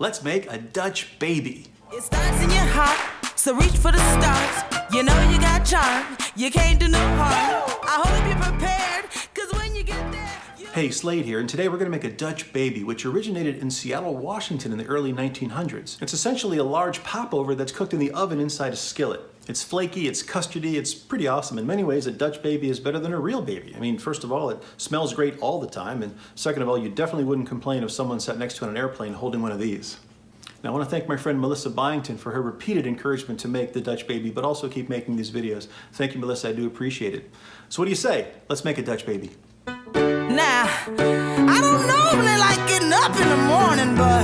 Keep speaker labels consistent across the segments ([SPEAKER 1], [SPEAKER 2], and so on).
[SPEAKER 1] Let's make a Dutch baby.
[SPEAKER 2] It starts in your heart, so reach for the stars. You know you got charm, you can't do no harm. I hope you're prepared, cause when you get there...
[SPEAKER 1] Hey, Slade here, and today we're going to make a Dutch baby, which originated in Seattle, Washington in the early 1900s. It's essentially a large popover that's cooked in the oven inside a skillet. It's flaky, it's custardy, it's pretty awesome. In many ways, a Dutch baby is better than a real baby. I mean, first of all, it smells great all the time, and second of all, you definitely wouldn't complain if someone sat next to you on an airplane holding one of these. Now, I want to thank my friend Melissa Byington for her repeated encouragement to make the Dutch baby, but also keep making these videos. Thank you, Melissa, I do appreciate it. So what do you say? Let's make a Dutch baby.
[SPEAKER 2] Now, I don't normally like getting up in the morning, but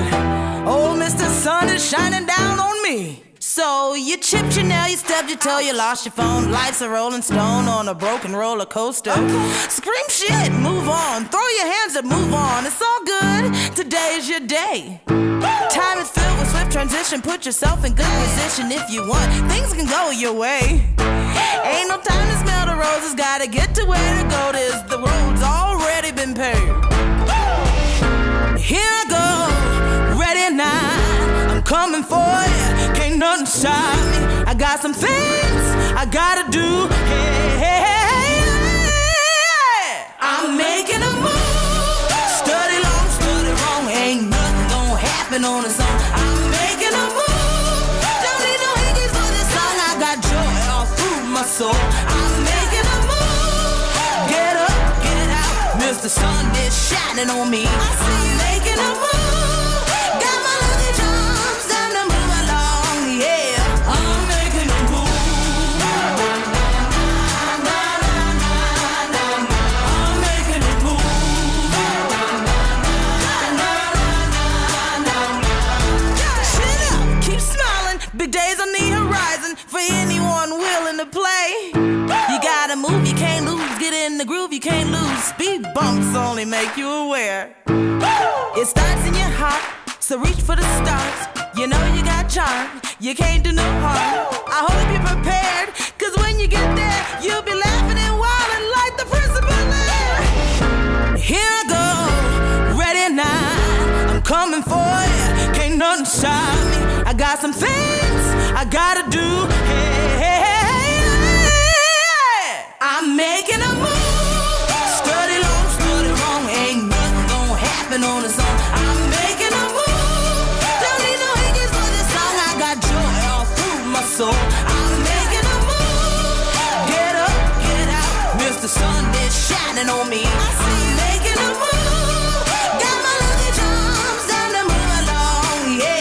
[SPEAKER 2] old Mr. Sun is shining down on me. So you chipped your nail, you stubbed your toe, you lost your phone. Life's a rolling stone on a broken roller coaster. Scream shit, move on, throw your hands up, move on. It's all good, today's your day. Time is filled with swift transition, put yourself in good position if you want. Things can go your way. Ain't no time to smell the roses, gotta get to where to go. The road's already been paved. Here I go, ready now, I'm coming for you. Can't nothing stop me. I got some things I gotta do. Hey, hey, hey, hey. I'm making a move. Study long, study wrong. Ain't nothing gonna happen on its own. I'm making a move. Don't need no hickeys for this song. I got joy all through my soul. I'm making a move. Get up, get out. Mr. Sun is shining on me. I'm making a move. Big days on the horizon for anyone willing to play. You gotta move, you can't lose. Get in the groove, you can't lose. Speed bumps only make you aware. It starts in your heart, so reach for the stars. You know you got charm, you can't do no harm. I hope you're prepared, cause when you get there, you'll be laughing and wilding like the principal there. Here I go, ready now, I'm coming for you. Can't nothing stop me. I got some things I gotta do. Hey, hey, hey, hey. I'm making a move. Study long, study wrong. Ain't nothing gonna happen on its own. I'm making a move. Don't need no hickeys for this song. I got joy all through my soul. I'm making a move. Get up, get out. Mr. Sun is shining on me. I'm making a move. Got my lucky charms, time to move along. Yeah.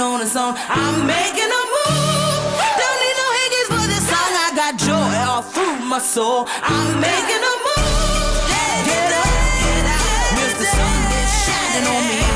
[SPEAKER 2] On its own, I'm making a move. Don't need no hickeys for this song. I got joy all through my soul. I'm making a move. Get up, get out. Mr. Sun is shining on me.